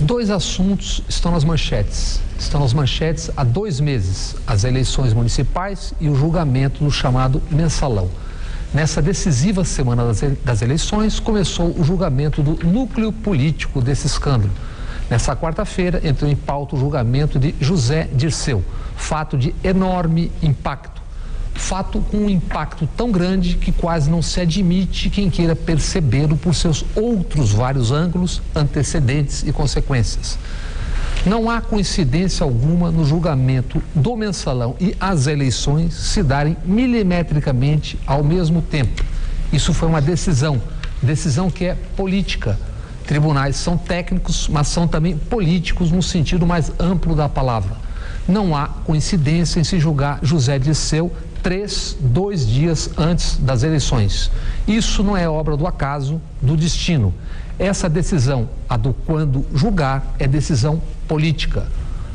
Dois assuntos estão nas manchetes. Estão nas manchetes há 2 meses: as eleições municipais e o julgamento do chamado mensalão. Nessa decisiva semana das eleições, começou o julgamento do núcleo político desse escândalo. Nessa quarta-feira, entrou em pauta o julgamento de José Dirceu, fato de enorme impacto. Fato com um impacto tão grande que quase não se admite quem queira percebê-lo por seus outros vários ângulos, antecedentes e consequências. Não há coincidência alguma no julgamento do mensalão e as eleições se darem milimetricamente ao mesmo tempo. Isso foi uma decisão que é política. Tribunais são técnicos, mas são também políticos no sentido mais amplo da palavra. Não há coincidência em se julgar José Dirceu 2 dias antes das eleições. Isso não é obra do acaso, do destino. Essa decisão, a do quando julgar, é decisão política.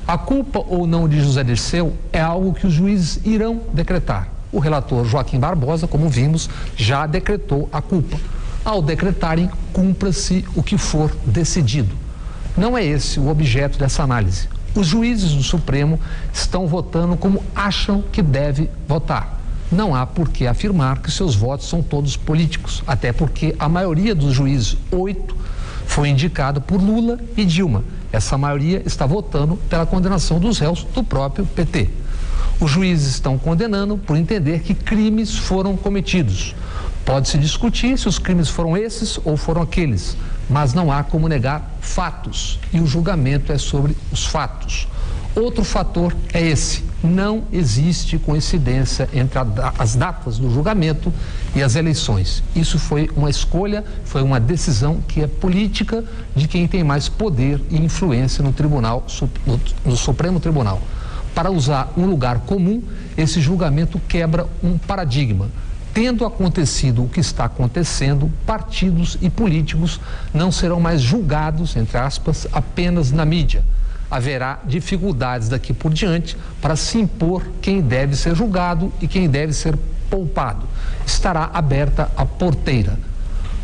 A culpa ou não de José Dirceu é algo que os juízes irão decretar. O relator Joaquim Barbosa, como vimos, já decretou a culpa. Ao decretarem, cumpra-se o que for decidido. Não é esse o objeto dessa análise. Os juízes do Supremo estão votando como acham que deve votar. Não há por que afirmar que seus votos são todos políticos, até porque a maioria dos juízes, 8, foi indicada por Lula e Dilma. Essa maioria está votando pela condenação dos réus do próprio PT. Os juízes estão condenando por entender que crimes foram cometidos. Pode-se discutir se os crimes foram esses ou foram aqueles, mas não há como negar fatos, e o julgamento é sobre os fatos. Outro fator é esse: não existe coincidência entre as datas do julgamento e as eleições. Isso foi uma escolha, foi uma decisão que é política de quem tem mais poder e influência no Supremo Tribunal. Para usar um lugar comum, esse julgamento quebra um paradigma. Tendo acontecido o que está acontecendo, partidos e políticos não serão mais julgados, entre aspas, apenas na mídia. Haverá dificuldades daqui por diante para se impor quem deve ser julgado e quem deve ser poupado. Estará aberta a porteira.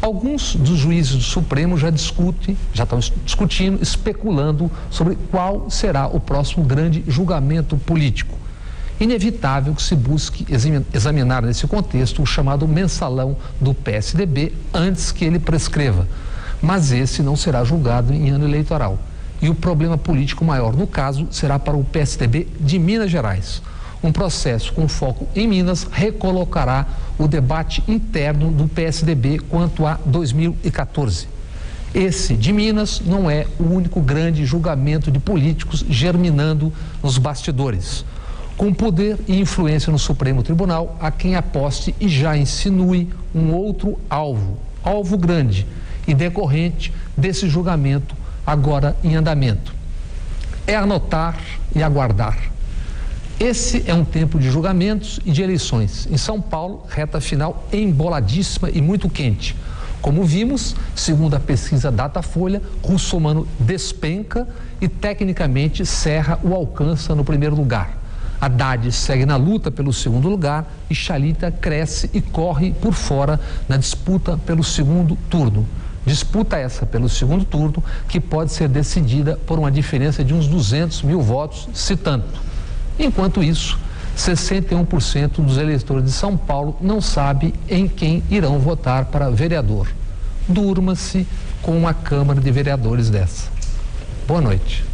Alguns dos juízes do Supremo já estão discutindo, especulando sobre qual será o próximo grande julgamento político. Inevitável que se busque examinar nesse contexto o chamado mensalão do PSDB antes que ele prescreva. Mas esse não será julgado em ano eleitoral. E o problema político maior, no caso, será para o PSDB de Minas Gerais. Um processo com foco em Minas recolocará o debate interno do PSDB quanto a 2014. Esse de Minas não é o único grande julgamento de políticos germinando nos bastidores. Com poder e influência no Supremo Tribunal, há quem aposte e já insinue um outro alvo grande e decorrente desse julgamento agora em andamento. É anotar e aguardar. Esse é um tempo de julgamentos e de eleições. Em São Paulo, reta final emboladíssima e muito quente. Como vimos, segundo a pesquisa Datafolha, Russomano despenca e tecnicamente Serra o alcança no primeiro lugar. Haddad segue na luta pelo segundo lugar e Chalita cresce e corre por fora na disputa pelo segundo turno. Disputa essa pelo segundo turno que pode ser decidida por uma diferença de uns 200 mil votos, se tanto. Enquanto isso, 61% dos eleitores de São Paulo não sabe em quem irão votar para vereador. Durma-se com uma Câmara de Vereadores dessa. Boa noite.